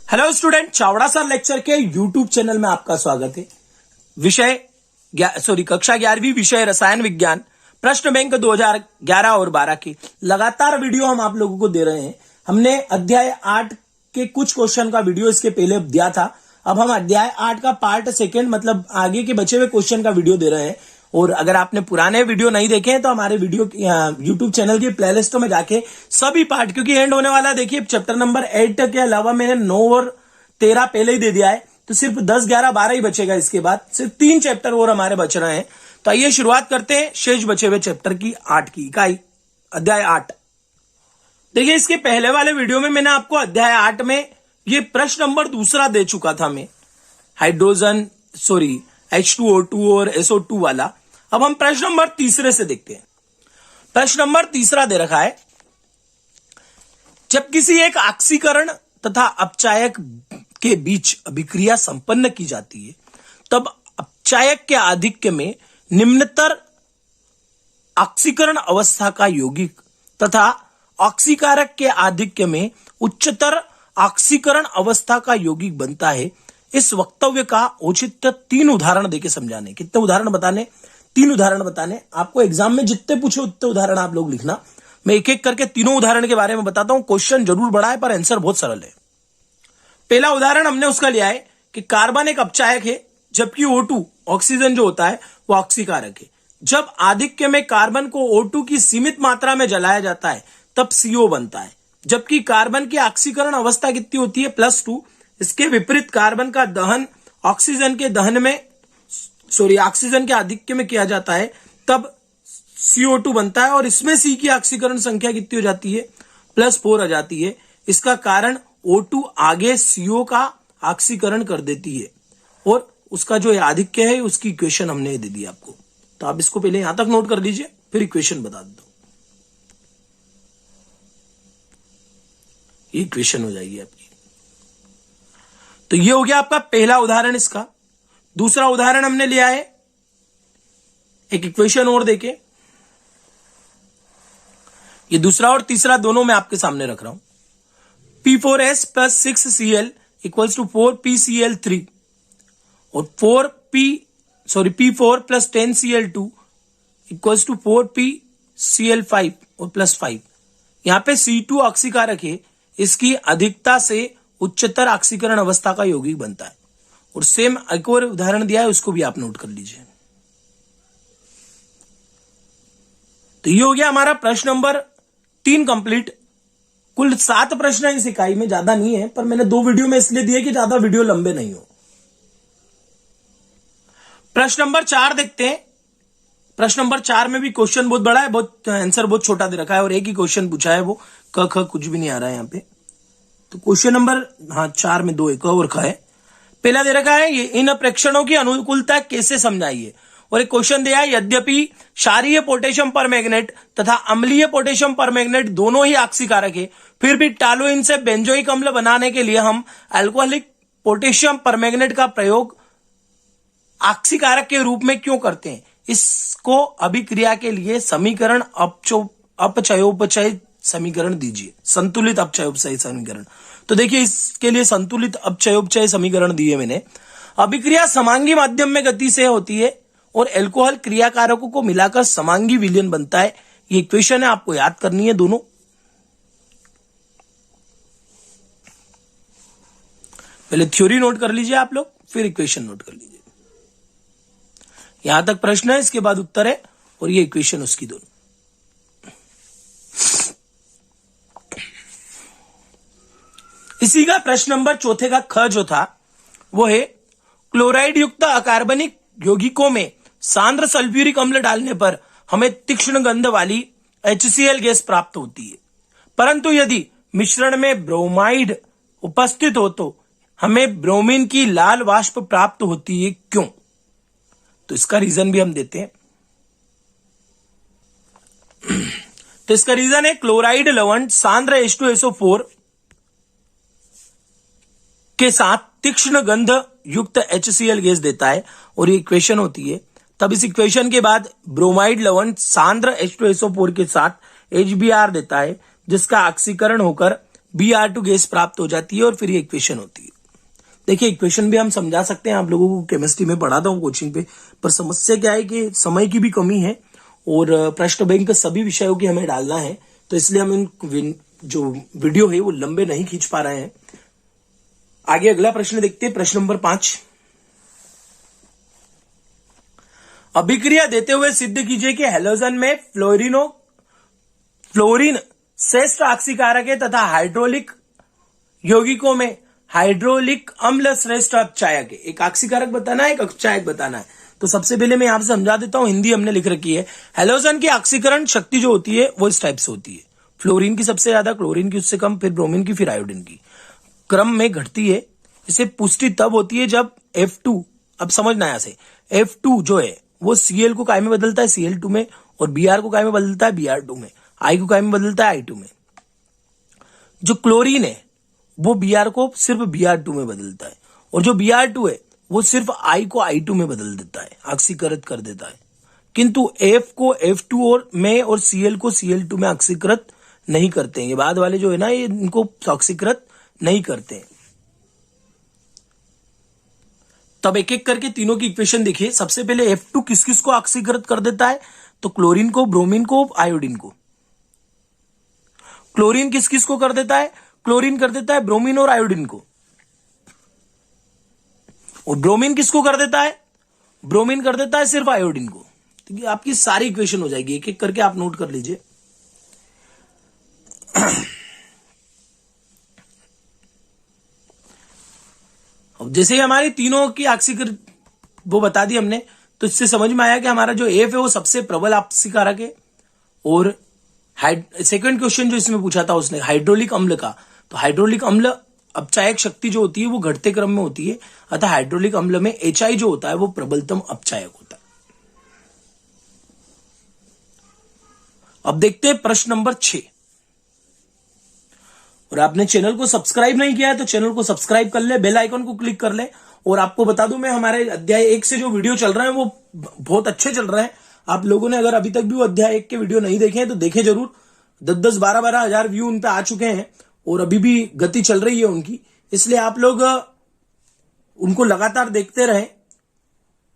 Hello student, Chavda sir lecture के YouTube channel में आपका स्वागत है। विषय कक्षा 11वीं विषय रसायन विज्ञान प्रश्न बैंक 2011 और 12 की लगातार वीडियो हम आप लोगों को दे रहे हैं। हमने अध्याय 8 के कुछ क्वेश्चन का वीडियो इसके पहले दिया था। अब हम अध्याय 8 का पार्ट सेकेंड मतलब आगे के बचे हुए क्वेश्चन का वीडियो दे रहे हैं। और अगर आपने पुराने वीडियो नहीं देखे हैं तो हमारे वीडियो यूट्यूब चैनल की प्लेलिस्टों में जाके सभी पार्ट, क्योंकि एंड होने वाला देखिए चैप्टर नंबर 8 के अलावा मैंने 9 और 13 पहले ही दे दिया है, तो सिर्फ 10, 11, 12 ही बचेगा। इसके बाद सिर्फ 3 चैप्टर और हमारे बच रहे हैं। तो आइए शुरुआत करते हैं शेष बचे हुए चैप्टर की 8 की इकाई अध्याय 8। देखिए इसके पहले वाले वीडियो में मैंने आपको अध्याय 8 में ये प्रश्न नंबर 2 दे चुका था मैं, H2O2 और SO2 वाला। अब हम प्रश्न नंबर 3 से देखते हैं। प्रश्न नंबर 3 दे रखा है, जब किसी एक ऑक्सीकरण तथा अपचायक के बीच अभिक्रिया संपन्न की जाती है तब अपचायक के आधिक्य में निम्नतर ऑक्सीकरण अवस्था का यौगिक तथा ऑक्सीकारक के आधिक्य में उच्चतर ऑक्सीकरण अवस्था का यौगिक बनता है। इस वक्तव्य का औचित्य 3 उदाहरण देके समझाने। कितने उदाहरण बताने? 3 उदाहरण बताने। आपको एग्जाम में जितने पूछे उतने उदाहरण आप लोग लिखना। मैं एक एक करके तीनों उदाहरण के बारे में बताता हूं। क्वेश्चन जरूर बड़ा है पर आंसर बहुत सरल है। पहला उदाहरण हमने उसका लिया है कि कार्बन एक अपचायक है जबकि O2 ऑक्सीजन जो होता है वो ऑक्सीकारक है। जब आधिक्य में कार्बन को O2 की सीमित मात्रा में जलाया जाता है तब CO बनता है, जबकि कार्बन की ऑक्सीकरण अवस्था कितनी होती है? +2। इसके विपरीत कार्बन का दहन ऑक्सीजन के आधिक्य में किया जाता है तब CO2 बनता है और इसमें C की ऑक्सीकरण संख्या कितनी हो जाती है? +4 आ जाती है। इसका कारण O2 आगे CO का ऑक्सीकरण कर देती है और उसका जो आधिक्य है उसकी इक्वेशन हमने दे दी आपको। तो आप इसको पहले यहां तक नोट कर लीजिए, फिर इक्वेशन बता देता हूं। ये इक्वेशन हो जाएगी आपकी। तो ये हो गया आपका पहला उदाहरण इसका। दूसरा उदाहरण हमने लिया है एक इक्वेशन और देके, ये दूसरा और तीसरा दोनों मैं आपके सामने रख रहा हूं। P4S + 6Cl = 4PCl3 और P4 + 10Cl2 = 4PCl5 और +5। यहां पे C2 ऑक्सीकारक है, इसकी अधिकता से उच्चतर ऑक्सीकरण अवस्था का यौगिक बनता है। और सेम एक और उदाहरण दिया है, उसको भी आप नोट कर लीजिए। तो ये हो गया हमारा प्रश्न नंबर 3 कंप्लीट। कुल 7 प्रश्न है इस इकाई में, ज्यादा नहीं है, पर मैंने 2 वीडियो में इसलिए दिए कि ज्यादा वीडियो लंबे नहीं हो। प्रश्न नंबर 4 देखते हैं। प्रश्न नंबर 4 में भी क्वेश्चन बहुत बड़ा है, बहुत आंसर बहुत छोटा दे रखा है और एक ही क्वेश्चन पूछा है, वो क ख कुछ भी नहीं आ रहा है यहां पे। तो क्वेश्चन नंबर 4 में 2 क और ख है। पहला दे रखा है, ये इन प्रेक्षणों की अनुकूलता कैसे समझाइए। और एक क्वेश्चन दिया है, यद्यपि क्षारीय पोटेशियम परमैंगनेट तथा अम्लीय पोटेशियम परमैंगनेट दोनों ही ऑक्सीकारक है, फिर भी टॉलुइन से बेंजोइक अम्ल बनाने के लिए हम अल्कोहलिक पोटेशियम परमैंगनेट का प्रयोग ऑक्सीकारक के रूप में क्यों करते हैं। इसको अभिक्रिया के लिए समीकरण अपचयोपचय समीकरण दीजिए, संतुलित अपचयोपचय समीकरण। तो देखिए इसके लिए संतुलित अपचयोपचय समीकरण दिए मैंने। अभिक्रिया समांगी माध्यम में गति से होती है और अल्कोहल क्रियाकारकों को मिलाकर समांगी विलयन बनता है। ये इक्वेशन है, आपको याद करनी है दोनों। पहले थ्योरी नोट कर लीजिए आप लोग, फिर इक्वेशन नोट कर लीजिए। यहां तक प्रश्न है, इसके बाद उत्तर है और ये इक्वेशन उसकी दोनों। इसी का प्रश्न नंबर 4 का ख जो था वो है, क्लोराइड युक्त अकार्बनिक यौगिकों में सांद्र सल्फ्यूरिक अम्ल डालने पर हमें तीक्ष्ण गंध वाली HCl गैस प्राप्त होती है, परंतु यदि मिश्रण में ब्रोमाइड उपस्थित हो तो हमें ब्रोमीन की लाल वाष्प प्राप्त होती है, क्यों? तो इसका रीजन भी हम देते हैं। तो इसका रीजन है, क्लोराइड लवण सांद्र H2SO4 के साथ तीक्ष्ण गंध युक्त HCl गैस देता है और ये इक्वेशन होती है। तब इस इक्वेशन के बाद ब्रोमाइड लवण सांद्र H2SO4 के साथ HBr देता है, जिसका ऑक्सीकरण होकर Br2 गैस प्राप्त हो जाती है और फिर ये इक्वेशन होती है। देखिए इक्वेशन भी हम समझा सकते हैं, आप लोगों को केमिस्ट्री में पढ़ाता हूँ कोचिंग पे, पर समस्या क्या है कि समय की भी कमी है और प्रश्न बैंक सभी विषयों की हमें डालना है, तो इसलिए हम इन जो वीडियो है वो लंबे नहीं खींच पा रहे हैं। आगे अगला प्रश्न देखते हैं, प्रश्न नंबर 5। अभिक्रिया देते हुए सिद्ध कीजिए कि हैलोजन में फ्लोरीन श्रेष्ठ ऑक्सीकारक है तथा हाइड्रोलिक यौगिकों में हाइड्रोलिक अम्ल श्रेष्ठ अपचायक है। एक ऑक्सीकारक बताना है, एक अपचायक बताना है। तो सबसे पहले मैं यहां से समझा देता हूं, हिंदी हमने लिख रखी है। हैलोजन की ऑक्सीकरण शक्ति जो होती है वो इस टाइप से होती है, फ्लोरीन की सबसे ज्यादा, क्लोरीन की उससे कम, फिर ब्रोमीन की, फिर आयोडीन की, क्रम में घटती है। इसे पुष्टि तब होती है जब F2, अब समझना यहां से, F2 जो है वो Cl को काय में बदलता है Cl2 में, और Br को काय में बदलता है Br2 में, I को काय में बदलता है I2 में। जो क्लोरीन है वो Br को सिर्फ Br2 में बदलता है, और जो Br2 है वो सिर्फ I को I2 में बदल देता है, ऑक्सीकृत कर देता है। किंतु F को F2 और में और Cl को Cl2 में ऑक्सीकृत नहीं करते हैं। ये बाद वाले जो है ना, ये इनको ऑक्सीकृत नहीं करते हैं। तब एक एक करके तीनों की इक्वेशन देखिए। सबसे पहले F2 किस किस को ऑक्सीकृत कर देता है, तो क्लोरीन को, ब्रोमीन को, आयोडीन को। क्लोरीन किस किस को कर देता है, क्लोरीन कर देता है ब्रोमीन और आयोडीन को। और ब्रोमीन किसको कर देता है, ब्रोमीन कर देता है सिर्फ आयोडीन को। तो आपकी सारी इक्वेशन हो जाएगी, एक एक करके आप नोट कर लीजिए। अब जैसे ही हमारी तीनों की ऑक्सीकृत वो बता दी हमने, तो इससे समझ में आया कि हमारा जो एफ है वो सबसे प्रबल ऑक्सीकारक है। और सेकंड क्वेश्चन जो इसमें पूछा था उसने हाइड्रोलिक अम्ल का, तो हाइड्रोलिक अम्ल अपचायक शक्ति जो होती है वो घटते क्रम में होती है, अतः हाइड्रोलिक अम्ल में HI जो होता है वो प्रबलतम अपचायक होता है। अब देखते हैं प्रश्न नंबर 6। और आपने चैनल को सब्सक्राइब नहीं किया है तो चैनल को सब्सक्राइब कर ले, बेल आइकन को क्लिक कर ले। और आपको बता दूं, मैं हमारे अध्याय 1 से जो वीडियो चल रहे हैं वो बहुत अच्छे चल रहे हैं। आप लोगों ने अगर अभी तक भी वो अध्याय 1 के वीडियो नहीं देखे हैं तो देखे जरूर। 10-10, 12-12 हजार व्यू उन पे आ चुके हैं और अभी भी गति चल रही है उनकी, इसलिए आप लोग उनको लगातार देखते रहें।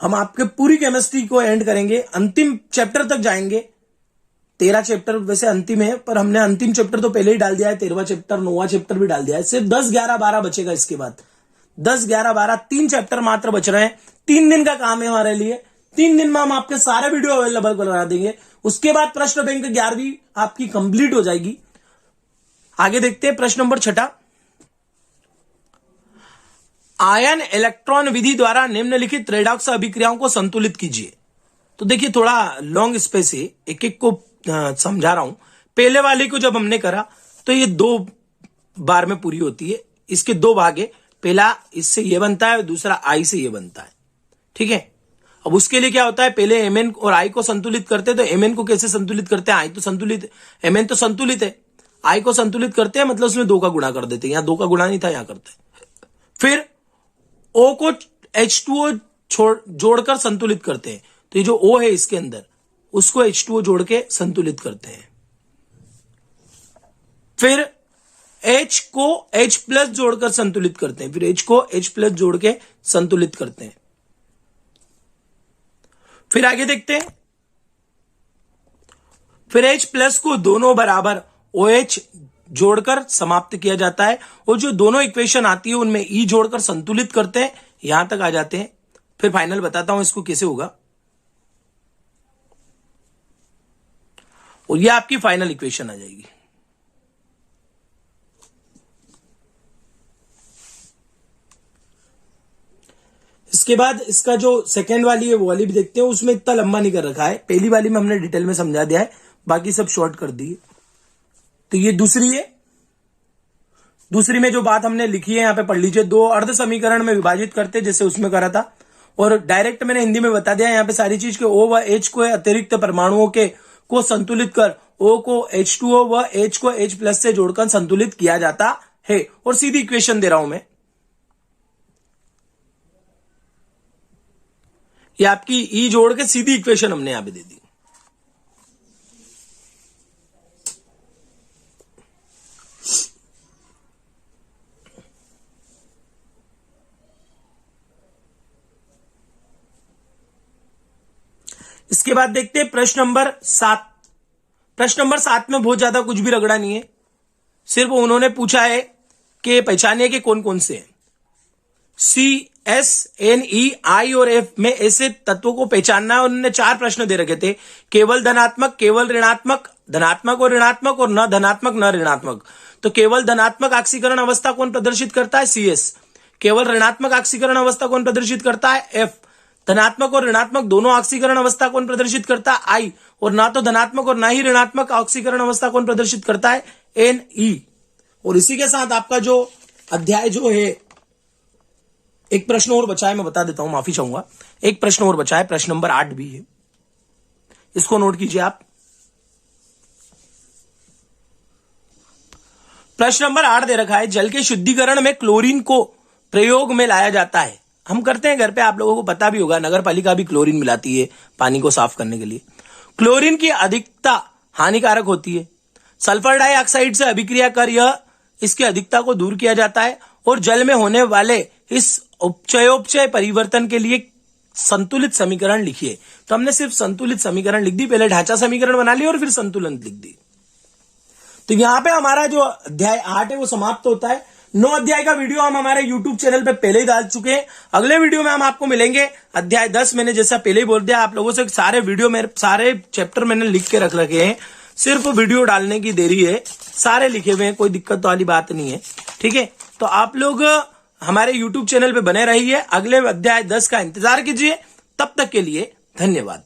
हम आपके पूरी केमिस्ट्री को एंड करेंगे, अंतिम चैप्टर तक जाएंगे। 13 चैप्टर वैसे अंतिम है, पर हमने अंतिम चैप्टर तो पहले ही डाल दिया है, 13वां चैप्टर, 9वां चैप्टर भी डाल दिया है। सिर्फ 10, 11, 12 बचेगा इसके बाद। 10, 11, 12 3 चैप्टर मात्र बच रहे हैं। 3 दिन का काम है हमारे लिए। 3 दिन में हम आपके सारे वीडियो अवेलेबल करा देंगे। उसके बाद प्रश्न बैंक 11वीं आपकी कंप्लीट हो जाएगी। आगे देखते हैं प्रश्न नंबर 6। आयन इलेक्ट्रॉन विधि द्वारा निम्नलिखित रेडॉक्स अभिक्रियाओं को संतुलित कीजिए। तो देखिए थोड़ा लॉन्ग स्पेस है, एक एक को समझा रहा हूं। पहले वाले को जब हमने करा तो ये 2 बार में पूरी होती है। इसके 2 भाग है, पहला इससे ये बनता है, दूसरा I से ये बनता है, ठीक है। अब उसके लिए क्या होता है, पहले Mn और I को संतुलित करते हैं। तो Mn को कैसे संतुलित करते हैं, I तो संतुलित, Mn तो संतुलित है, I को संतुलित करते हैं, मतलब उसमें 2 का गुणा कर देते हैं। यहां 2 का गुणा नहीं था, यहां करते हैं। फिर O को H2O जोड़कर संतुलित करते हैं। तो ये जो O है इसके अंदर, उसको H2O जोड़ के संतुलित करते हैं। फिर H को H प्लस जोड़कर संतुलित करते हैं। फिर H को H प्लस जोड़ के संतुलित करते हैं। फिर आगे देखते हैं। फिर H प्लस को दोनों बराबर OH जोड़कर समाप्त किया जाता है। और जो दोनों इक्वेशन आती है उनमें E जोड़कर संतुलित करते हैं। यहां तक आ जाते हैं। फिर फाइनल बताता हूं इसको कैसे होगा। और ये आपकी फाइनल इक्वेशन आ जाएगी। इसके बाद इसका जो सेकेंड वाली है वो वाली भी देखते हैं। उसमें इतना लंबा नहीं कर रखा है, पहली वाली में हमने डिटेल में समझा दिया है, बाकी सब शॉर्ट कर दी। तो ये दूसरी है। दूसरी में जो बात हमने लिखी है यहां पे पढ़ लीजिए। 2 अर्ध समीकरण में विभाजित करते जैसे उसमें करा था, और डायरेक्ट मैंने हिंदी में बता दिया यहां पे सारी चीज के O व H को अतिरिक्त परमाणुओं के को संतुलित कर O को H2O व H को H प्लस से जोड़कर संतुलित किया जाता है। और सीधी इक्वेशन दे रहा हूं मैं, ये आपकी E जोड़ के सीधी इक्वेशन हमने यहां पे दे दी। इसके बाद देखते हैं प्रश्न नंबर 7। प्रश्न नंबर 7 में बहुत ज्यादा कुछ भी रगड़ा नहीं है, सिर्फ उन्होंने पूछा है कि पहचानिए कि कौन कौन से हैं। सी, एस, एन, ई, आई और एफ में ऐसे तत्वों को पहचानना है। उन्होंने 4 प्रश्न दे रखे थे, केवल धनात्मक, केवल ऋणात्मक, धनात्मक और ऋणात्मक, और न धनात्मक न ऋणात्मक। तो केवल धनात्मक ऑक्सीकरण अवस्था कौन प्रदर्शित करता है? CS। केवल ऋणात्मक ऑक्सीकरण अवस्था कौन प्रदर्शित करता है? F। धनात्मक और ऋणात्मक दोनों ऑक्सीकरण अवस्था कौन प्रदर्शित करता है? I। और ना तो धनात्मक और ना ही ऋणात्मक ऑक्सीकरण अवस्था कौन प्रदर्शित करता है? Ne। और इसी के साथ आपका जो अध्याय जो है, एक प्रश्न और बचा है, मैं बता देता हूं, माफी चाहूंगा। एक प्रश्न और बचा है, प्रश्न नंबर 8 भी है, इसको नोट कीजिए आप। प्रश्न नंबर 8 दे रखा है, जल के शुद्धिकरण में क्लोरीन को प्रयोग में लाया जाता है। हम करते हैं घर पे, आप लोगों को पता भी होगा, नगर पालिका भी क्लोरीन मिलाती है पानी को साफ करने के लिए। क्लोरीन की अधिकता हानिकारक होती है। सल्फर डाइऑक्साइड से अभिक्रिया कर यह इसकी अधिकता को दूर किया जाता है, और जल में होने वाले इस उपचयोपचय परिवर्तन के लिए संतुलित समीकरण लिखिए। तो हमने सिर्फ संतुलित समीकरण लिख दी, पहले ढांचा समीकरण बना लिया और फिर संतुलन लिख दी। तो यहां पे हमारा जो अध्याय 8 है वो समाप्त होता है। 9 अध्याय का वीडियो हम हमारे YouTube चैनल पे पहले ही डाल चुके हैं। अगले वीडियो में हम आपको मिलेंगे अध्याय 10। मैंने जैसा पहले ही बोल दिया आप लोगों से, सारे वीडियो मेरे सारे चैप्टर मैंने लिख के रख रखे हैं, सिर्फ वीडियो डालने की देरी है, सारे लिखे हुए हैं, कोई दिक्कत वाली बात नहीं है, ठीक है। तो आप लोग हमारे YouTube चैनल पे बने रहिए, अगले अध्याय 10 का इंतजार कीजिए। तब तक के लिए धन्यवाद।